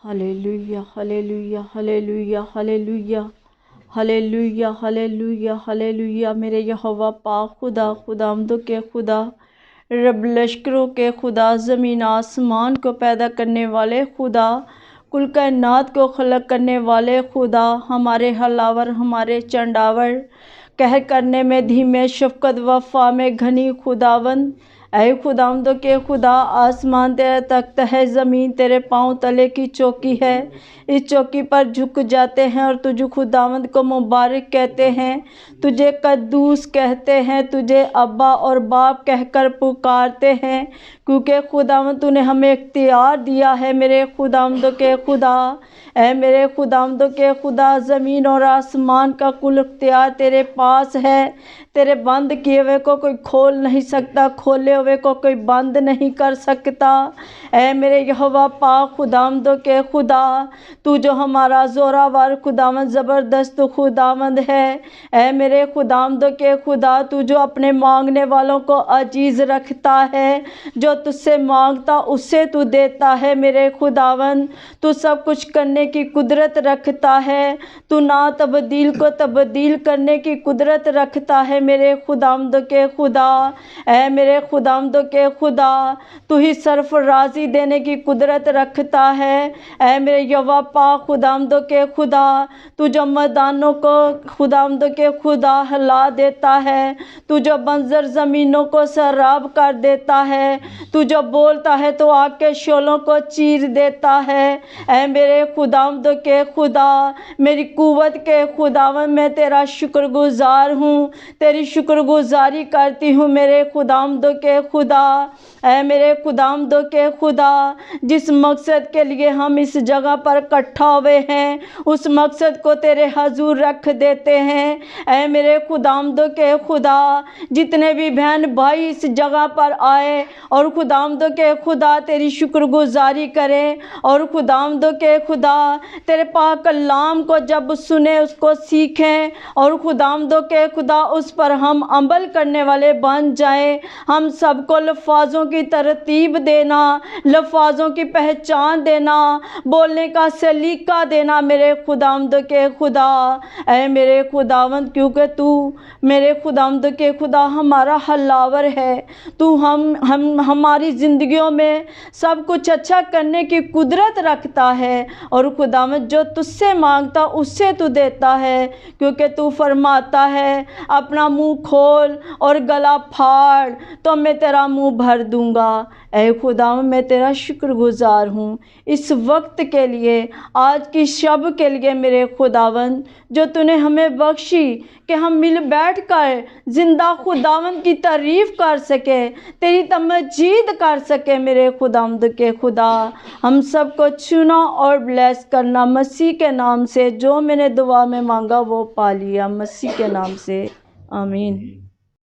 Hallelujah hallelujah hallelujah hallelujah hallelujah hallelujah hallelujah. मेरे यहोवा पाक खुदा, खुदामदों के खुदा, रब लश्करों के खुदा, ज़मीन आसमान को पैदा करने वाले खुदा, कुल कायनात को खलक करने वाले खुदा, हमारे हलावर, हमारे चंडावर, कहर करने में धीमे, शफ़क़त वफ़ा में घनी खुदावंद। ऐ खुदावंदों के खुदा, आसमान तेरा तख्त है, ज़मीन तेरे पाँव तले की चौकी है। इस चौकी पर झुक जाते हैं और तुझे खुदावंद को मुबारक कहते हैं, तुझे कद्दूस कहते हैं, तुझे अब्बा और बाप कहकर पुकारते हैं, क्योंकि खुदावंद तूने हमें इख्तियार दिया है। मेरे खुदावंदों के खुदा, ऐ मेरे खुदावंदों के खुदा, ज़मीन और आसमान का कुल इख्तियार तेरे पास है। तेरे बंद किए हुए को कोई खोल नहीं सकता, खोले हुए को कोई बंद नहीं कर सकता। ऐ मेरे यहोवा पाक खुदावंदों के खुदा, तू जो हमारा ज़ोरावर खुदावंद, ज़बरदस्त खुदावंद है। ऐ मेरे खुदावंदों के खुदा, तू जो अपने मांगने वालों को अजीज़ रखता है, जो तुझसे मांगता उससे तू देता है। मेरे खुदावंद, तू सब कुछ करने की कुदरत रखता है, तू ना तब्दील को तब्दील करने की कुदरत रखता है। मेरे खुदावंदों के खुदा, ऐ मेरे खुदावंदों के खुदा, तू ही सरफराजी देने की कुदरत रखता है। ऐ मेरे यहोवा पाक खुदावंदों के खुदा, तू जो मैदानों को खुदावंदों के खुदा हिला देता है, तू जो बंजर ज़मीनों को सैराब कर देता है, तू जो बोलता है तो आग के शोलों को चीर देता है। ऐ मेरे खुदावंदों के खुदा, मेरी कुव्वत के खुदावन, मैं तेरा शुक्रगुजार हूँ, तेरी शुक्रगुजारी करती हूँ। मेरे खुदावंदों के खुदा, ऐ मेरे खुदावंदों के खुदा, जिस मकसद के लिए हम इस जगह पर इकट्ठा हुए हैं, उस मकसद को तेरे हजूर रख देते हैं। ऐ मेरे खुदावंदों के खुदा, जितने भी बहन भाई इस जगह पर आए और खुदावंदों के खुदा तेरी शुक्रगुजारी करें, और खुदावंदों के खुदा तेरे पाक कलाम को जब सुने उसको सीखें, और खुदावंदों के खुदा उस पर हम अमल करने वाले बन जाएं। हम सबको लफ्ज़ों की तरतीब देना, लफ्ज़ों की पहचान देना, बोलने का सलीका देना। मेरे खुदावंद के खुदा, ऐ मेरे खुदावंद, क्योंकि तू मेरे खुदावंद के खुदा हमारा हलावर है। तू हमारी ज़िंदगियों में सब कुछ अच्छा करने की कुदरत रखता है, और खुदावंद जो तुझसे मांगता उससे तू देता है, क्योंकि तू फरमाता है अपना मुंह खोल और गला फाड़ तो मैं तेरा मुंह भर दूंगा। ऐ खुदावंद, मैं तेरा शुक्रगुजार हूँ इस वक्त के लिए, आज की शब के लिए। मेरे खुदावंद, जो तूने हमें बख्शी कि हम मिल बैठ कर जिंदा खुदावंद की तारीफ़ कर सके, तेरी तमजीद कर सके। मेरे खुदावंद के खुदा, हम सबको चुना और ब्लेस करना मसीह के नाम से। जो मैंने दुआ में मांगा वो पा लिया, मसीह के नाम से, आमीन।